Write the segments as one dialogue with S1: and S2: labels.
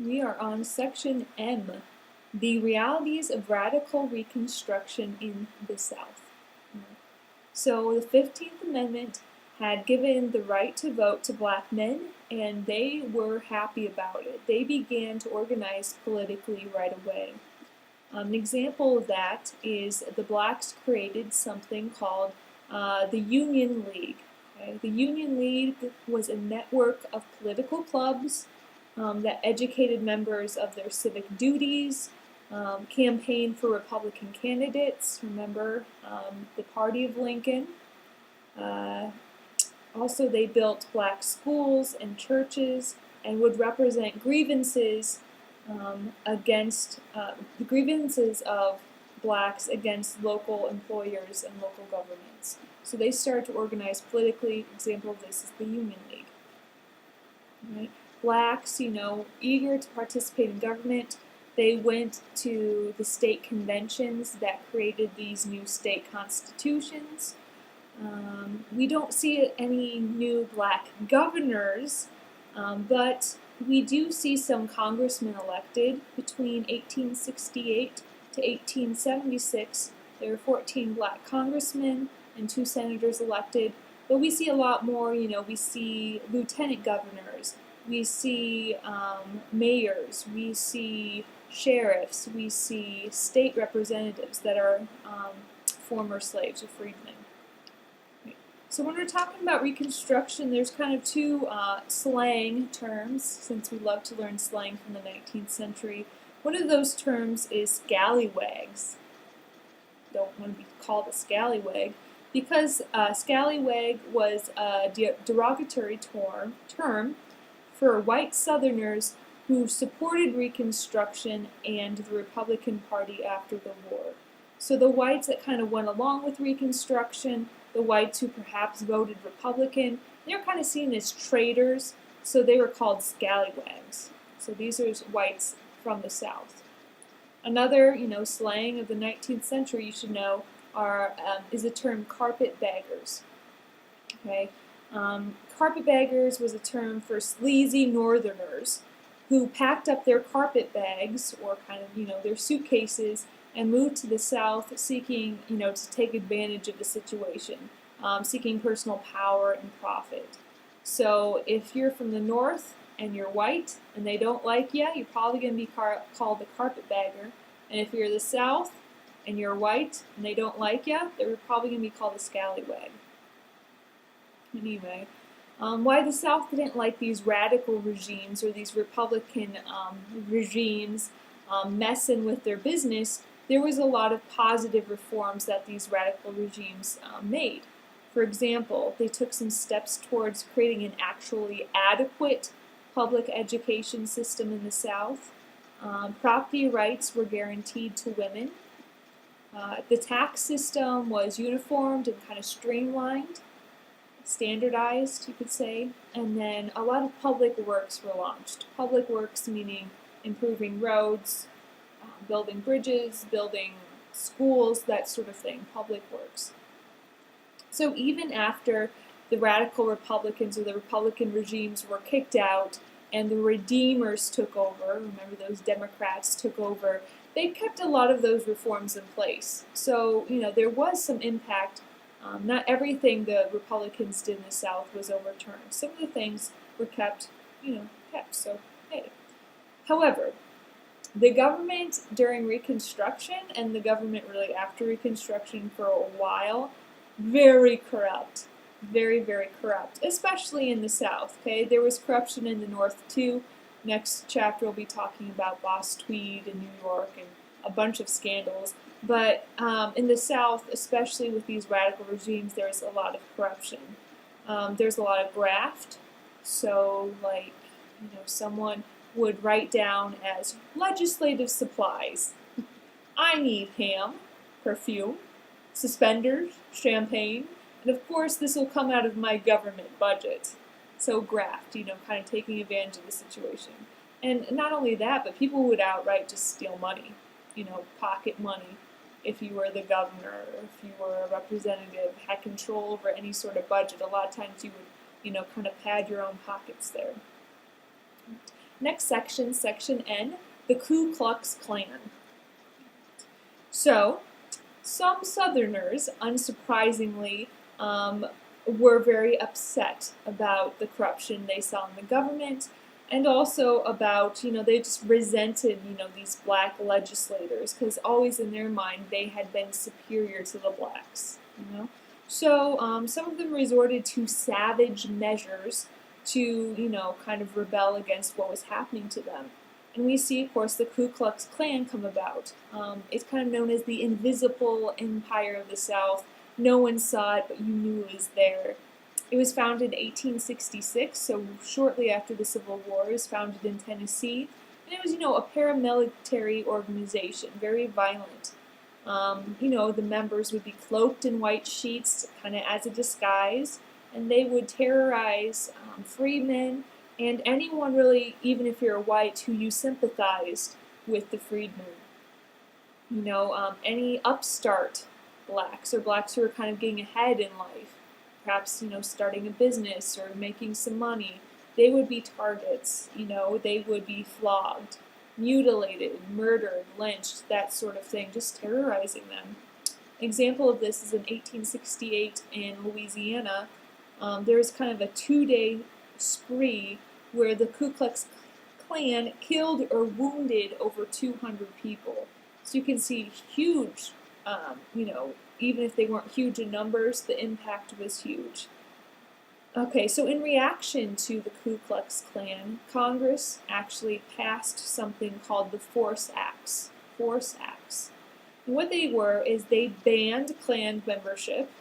S1: We are on section M, the realities of radical Reconstruction in the South. So the 15th Amendment had given the right to vote to black men, and they were happy about it. They began to organize politically right away. An example of that is the blacks created something called the Union League. Okay? The Union League was a network of political clubs that educated members of their civic duties, campaigned for Republican candidates, remember the party of Lincoln. Uh, Also, they built black schools and churches and would represent grievances against the grievances of blacks against local employers and local governments. So they started to organize politically. Example of this is the Union League. Right? Blacks, eager to participate in government, they went to the state conventions that created these new state constitutions. We don't see any new black governors, but we do see some congressmen elected between 1868 to 1876. There were 14 black congressmen and 2 senators elected, but we see a lot more. We see lieutenant governors, we see mayors, we see sheriffs, we see state representatives that are former slaves or freedmen. So when we're talking about Reconstruction, there's kind of two slang terms, since we love to learn slang from the 19th century. One of those terms is scallywags. Don't want to be called a scallywag, because scallywag was a derogatory term for white Southerners who supported Reconstruction and the Republican Party after the war. So the whites that kind of went along with Reconstruction, the whites who perhaps voted Republican, they were kind of seen as traitors, so they were called scallywags. So these are whites from the South. Another, slang of the 19th century you should know is the term carpetbaggers. Okay, carpetbaggers was a term for sleazy Northerners who packed up their carpet bags or kind of their suitcases and moved to the South seeking, to take advantage of the situation, seeking personal power and profit. So if you're from the North and you're white and they don't like you, you're probably going to be called the carpetbagger. And if you're the South and you're white and they don't like you, they're probably going to be called a scallywag. Anyway, why the South didn't like these radical regimes or these Republican regimes messing with their business, there was a lot of positive reforms that these radical regimes made. For example, they took some steps towards creating an actually adequate public education system in the South. Property rights were guaranteed to women. The tax system was uniformed and kind of streamlined, standardized, you could say. And then a lot of public works were launched. Public works meaning improving roads, building bridges, building schools, that sort of thing, public works. So even after the radical Republicans or the Republican regimes were kicked out and the Redeemers took over, remember those Democrats took over, they kept a lot of those reforms in place. So, there was some impact. Not everything the Republicans did in the South was overturned. Some of the things were kept. So, hey. However, the government during Reconstruction and the government really after Reconstruction for a while, very corrupt. Very, very corrupt, especially in the South. Okay, there was corruption in the North too. Next chapter we'll be talking about Boss Tweed in New York and a bunch of scandals. But in the South, especially with these radical regimes, there's a lot of corruption. There's a lot of graft. So, someone would write down as legislative supplies. I need ham, perfume, suspenders, champagne, and of course this will come out of my government budget. So graft, kind of taking advantage of the situation. And not only that, but people would outright just steal money, pocket money. If you were the governor, if you were a representative, had control over any sort of budget, a lot of times you would, kind of pad your own pockets there. Next section, section N, the Ku Klux Klan. So, some Southerners, unsurprisingly, were very upset about the corruption they saw in the government, and also about, they just resented, these black legislators, because always in their mind they had been superior to the blacks. So some of them resorted to savage measures to, kind of rebel against what was happening to them. And we see, of course, the Ku Klux Klan come about. It's kind of known as the invisible empire of the South. No one saw it, but you knew it was there. It was founded in 1866, so shortly after the Civil War. It was founded in Tennessee. And it was, a paramilitary organization, very violent. The members would be cloaked in white sheets, kind of as a disguise, and they would terrorize freedmen and anyone really, even if you're white, who you sympathized with the freedmen. Any upstart blacks or blacks who are kind of getting ahead in life, perhaps, starting a business or making some money, they would be targets. They would be flogged, mutilated, murdered, lynched, that sort of thing, just terrorizing them. An example of this is in 1868 in Louisiana. There was kind of a 2-day spree where the Ku Klux Klan killed or wounded over 200 people. So you can see huge, even if they weren't huge in numbers, the impact was huge. Okay, so in reaction to the Ku Klux Klan, Congress actually passed something called the Force Acts. Force Acts. And what they were is they banned Klan membership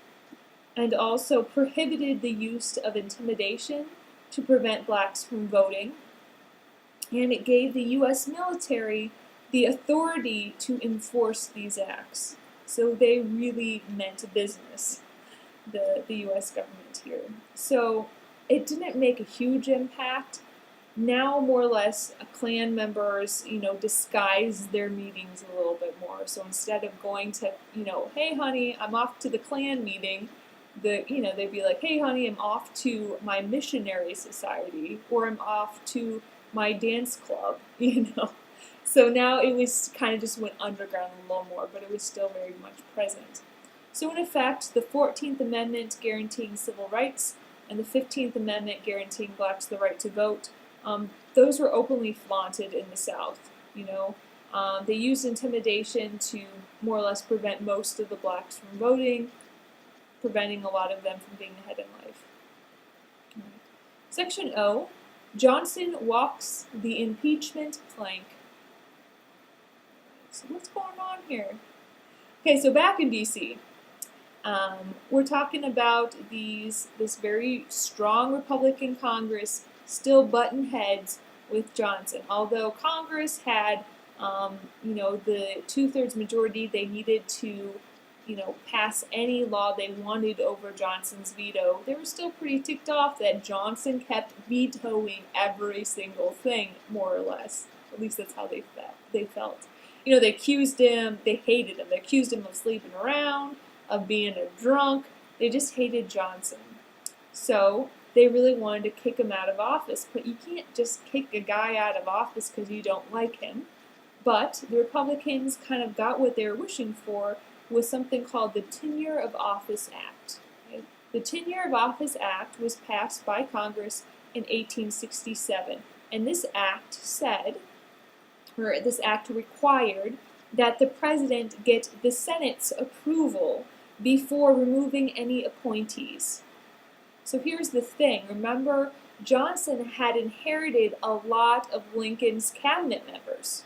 S1: and also prohibited the use of intimidation to prevent blacks from voting. And it gave the U.S. military the authority to enforce these acts. So they really meant business, the U.S. government here. So it didn't make a huge impact. Now, more or less, Klan members, disguise their meetings a little bit more. So instead of going to, hey, honey, I'm off to the Klan meeting, they'd be like, hey, honey, I'm off to my missionary society, or I'm off to my dance club, So now it was kind of just went underground a little more, but it was still very much present. So in effect, the 14th Amendment guaranteeing civil rights and the 15th Amendment guaranteeing blacks the right to vote, those were openly flaunted in the South. They used intimidation to more or less prevent most of the blacks from voting, preventing a lot of them from being ahead in life. Section O, Johnson walks the impeachment plank. So what's going on here? Okay, so back in D.C., we're talking about this very strong Republican Congress still butting heads with Johnson. Although Congress had, the 2/3 majority they needed to, pass any law they wanted over Johnson's veto, they were still pretty ticked off that Johnson kept vetoing every single thing, more or less. At least that's how they felt. They accused him, they hated him. They accused him of sleeping around, of being a drunk. They just hated Johnson. So they really wanted to kick him out of office. But you can't just kick a guy out of office because you don't like him. But the Republicans kind of got what they were wishing for with something called the Tenure of Office Act. Okay? The Tenure of Office Act was passed by Congress in 1867. And this act required that the president get the Senate's approval before removing any appointees. So here's the thing. Remember, Johnson had inherited a lot of Lincoln's cabinet members.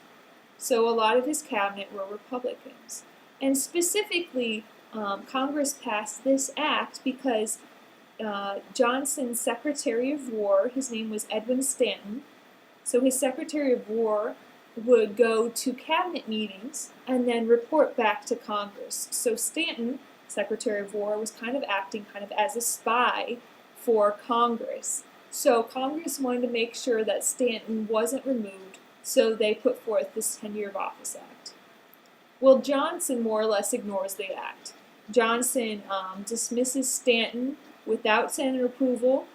S1: So a lot of his cabinet were Republicans. And specifically, Congress passed this act because Johnson's Secretary of War, his name was Edwin Stanton, so his Secretary of War would go to cabinet meetings and then report back to Congress. So Stanton, Secretary of War, was kind of acting kind of as a spy for Congress. So Congress wanted to make sure that Stanton wasn't removed, so they put forth this Tenure of Office Act. Well, Johnson more or less ignores the act. Johnson dismisses Stanton without Senate approval.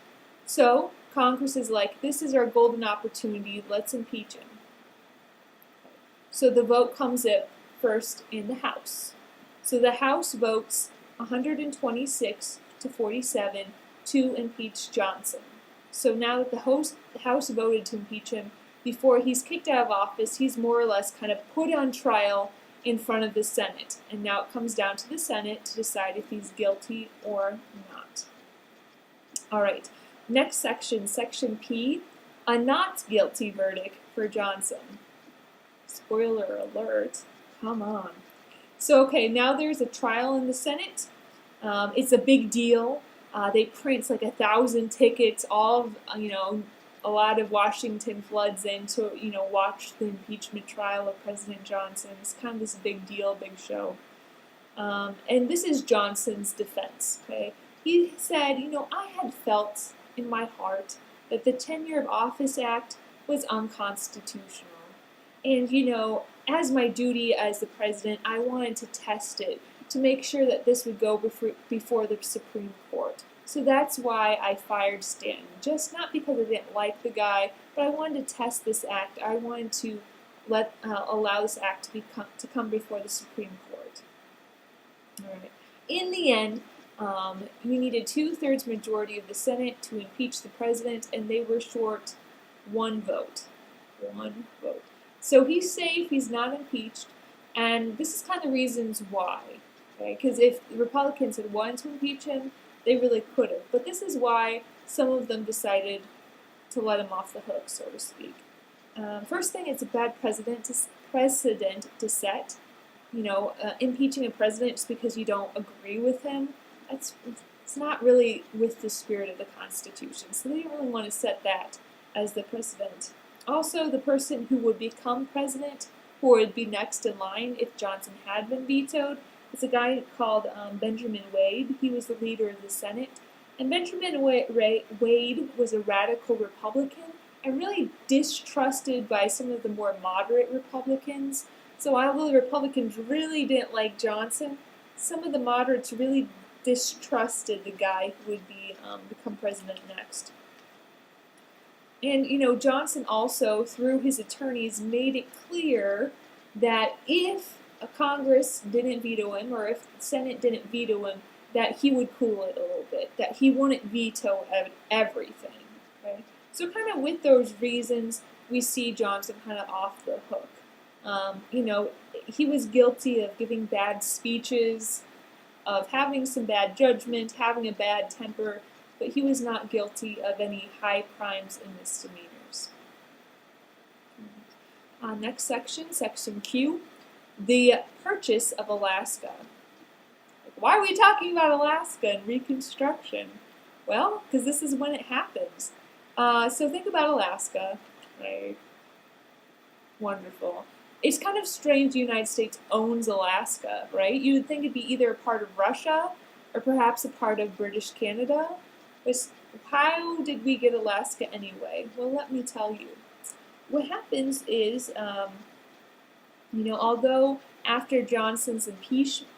S1: So Congress is like, this is our golden opportunity, let's impeach him. So the vote comes up first in the House. So the House votes 126 to 47 to impeach Johnson. So now that the House voted to impeach him, before he's kicked out of office, he's more or less kind of put on trial in front of the Senate. And now it comes down to the Senate to decide if he's guilty or not. All right, next section, Section P, a not guilty verdict for Johnson. Spoiler alert, come on. So, okay, now there's a trial in the Senate. It's a big deal. They print like 1,000 tickets. All of, a lot of Washington floods in to, watch the impeachment trial of President Johnson. It's kind of this big deal, big show. And this is Johnson's defense, okay? He said, I had felt in my heart that the Tenure of Office Act was unconstitutional. And, as my duty as the president, I wanted to test it to make sure that this would go before the Supreme Court. So that's why I fired Stanton. Just not because I didn't like the guy, but I wanted to test this act. I wanted to allow this act to come before the Supreme Court. All right. In the end, we needed 2/3 majority of the Senate to impeach the president, and they were short one vote. One vote. So he's safe, he's not impeached, and this is kind of the reasons why. Okay? Because if the Republicans had wanted to impeach him, they really could have. But this is why some of them decided to let him off the hook, so to speak. First thing, it's a bad precedent to set. Impeaching a president just because you don't agree with him, it's not really with the spirit of the Constitution. So they didn't really want to set that as the precedent. Also, the person who would become president, who would be next in line if Johnson had been vetoed, is a guy called Benjamin Wade. He was the leader of the Senate. And Benjamin Wade was a radical Republican and really distrusted by some of the more moderate Republicans. So although the Republicans really didn't like Johnson, some of the moderates really distrusted the guy who would become president next. And, Johnson also, through his attorneys, made it clear that if a Congress didn't veto him, or if the Senate didn't veto him, that he would cool it a little bit, that he wouldn't veto everything. Okay? So kind of with those reasons, we see Johnson kind of off the hook. He was guilty of giving bad speeches, of having some bad judgment, having a bad temper, but he was not guilty of any high crimes and misdemeanors. Next section, Section Q, the purchase of Alaska. Why are we talking about Alaska and Reconstruction? Well, because this is when it happens. So think about Alaska, right? Wonderful. It's kind of strange the United States owns Alaska, right? You would think it'd be either a part of Russia or perhaps a part of British Canada. But how did we get Alaska anyway? Well, let me tell you. What happens is, although after Johnson's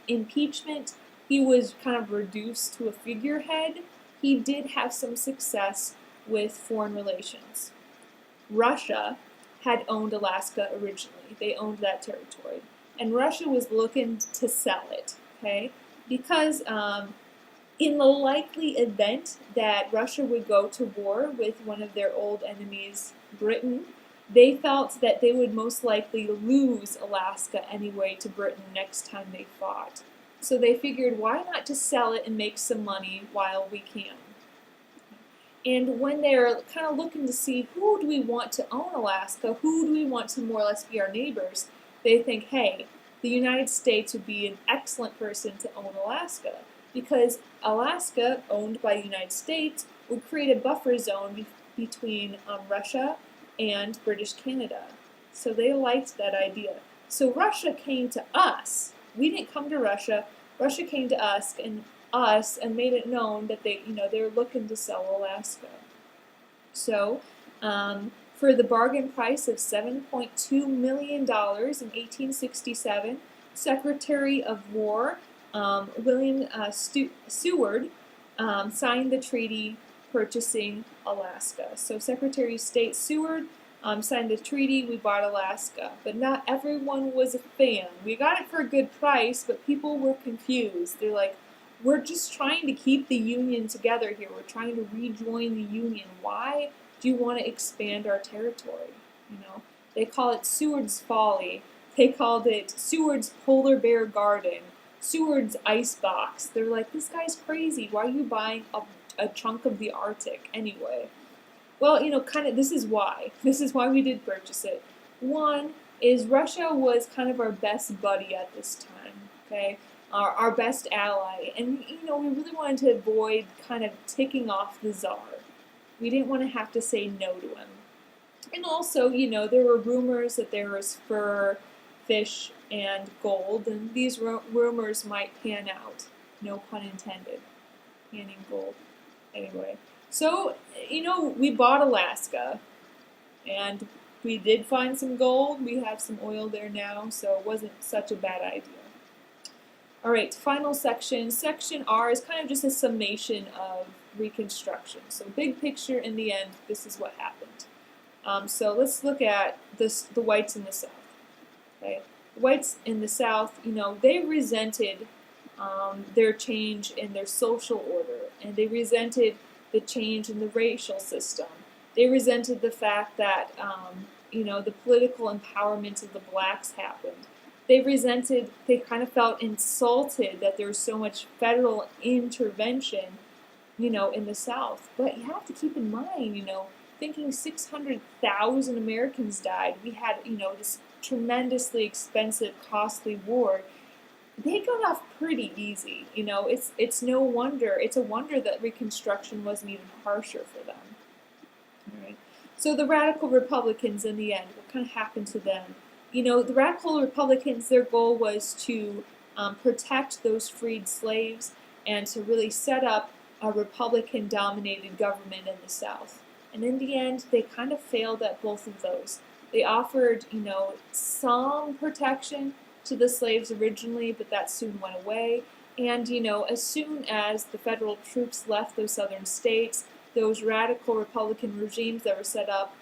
S1: impeachment, he was kind of reduced to a figurehead, he did have some success with foreign relations. Russia had owned Alaska originally. They owned that territory. And Russia was looking to sell it, okay? Because in the likely event that Russia would go to war with one of their old enemies, Britain, they felt that they would most likely lose Alaska anyway to Britain next time they fought. So they figured, why not just sell it and make some money while we can? And when they're kind of looking to see who do we want to own Alaska, who do we want to more or less be our neighbors, they think, hey, the United States would be an excellent person to own Alaska, because Alaska, owned by the United States, would create a buffer zone between Russia and British Canada. So they liked that idea. So Russia came to us. We didn't come to Russia. Russia came to us and made it known that they were looking to sell Alaska. So for the bargain price of $7.2 million in 1867, Secretary of War William Seward signed the treaty purchasing Alaska. So Secretary of State Seward signed a treaty, we bought Alaska, but not everyone was a fan. We got it for a good price, but people were confused. They're like, we're just trying to keep the Union together here. We're trying to rejoin the Union. Why do you want to expand our territory? You know, they call it Seward's Folly. They called it Seward's Polar Bear Garden, Seward's Icebox. They're like, this guy's crazy. Why are you buying a chunk of the Arctic anyway? Well, you know, this is why. This is why we did purchase it. One is Russia was kind of our best buddy at this time, okay? Our best ally. And, you know, we really wanted to avoid kind of ticking off the Tsar. We didn't want to have to say no to him. And also, you know, there were rumors that there was fur, fish, and gold, and these rumors might pan out. No pun intended. Panning gold. Anyway. So, you know, we bought Alaska, and we did find some gold. We have some oil there now, so it wasn't such a bad idea. All right, final section. Section R is kind of just a summation of Reconstruction. So big picture in the end, this is what happened. So let's look at the whites in the South. Okay, the whites in the South, you know, they resented their change in their social order, and they resented the change in the racial system. They resented the fact that, you know, the political empowerment of the blacks happened. They kind of felt insulted that there was so much federal intervention, you know, in the South. But you have to keep in mind, you know, thinking 600,000 Americans died. We had, you know, this tremendously expensive, costly war. They got off pretty easy, you know. It's no wonder. It's a wonder that Reconstruction wasn't even harsher for them. All right. So the radical Republicans, in the end, what kind of happened to them? You know, the radical Republicans, their goal was to protect those freed slaves and to really set up a Republican-dominated government in the South. And in the end, they kind of failed at both of those. They offered, you know, some protection to the slaves originally, but that soon went away. And, you know, as soon as the federal troops left those southern states, those radical Republican regimes that were set up,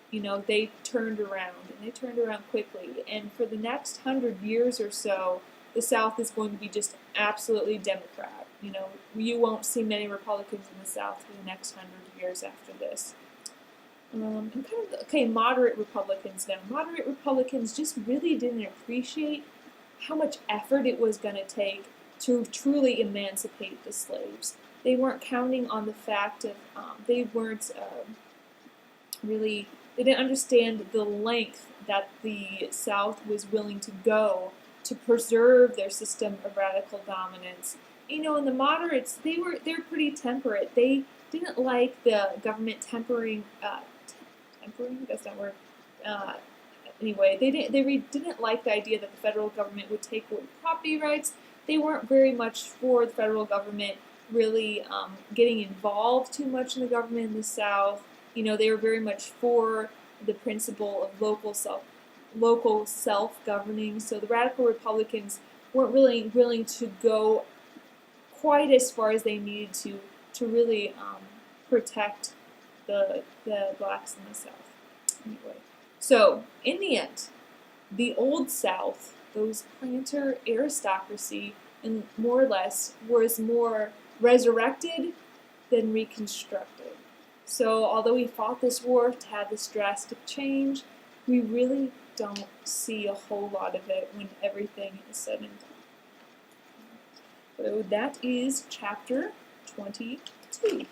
S1: you know, they turned around, and they turned around quickly. And for the next 100 years or so, the South is going to be just absolutely Democrat. You know, you won't see many Republicans in the South for the next 100 years after this. And kind of, okay, moderate Republicans now. Moderate Republicans just really didn't appreciate how much effort it was going to take to truly emancipate the slaves. They weren't counting on the fact of, they didn't understand the length that the South was willing to go to preserve their system of radical dominance. You know, and the moderates, they're pretty temperate. They didn't like the government tempering, that's not a word. Anyway, they didn't like the idea that the federal government would take away property rights. They weren't very much for the federal government really getting involved too much in the government in the South. You know, they were very much for the principle of local self-governing. So the radical Republicans weren't really willing to go quite as far as they needed to really protect the blacks in the South. Anyway, so in the end, the old South, those planter aristocracy, and more or less was more resurrected than reconstructed. So although we fought this war to have this drastic change, we really don't see a whole lot of it when everything is said and done. So that is chapter 22.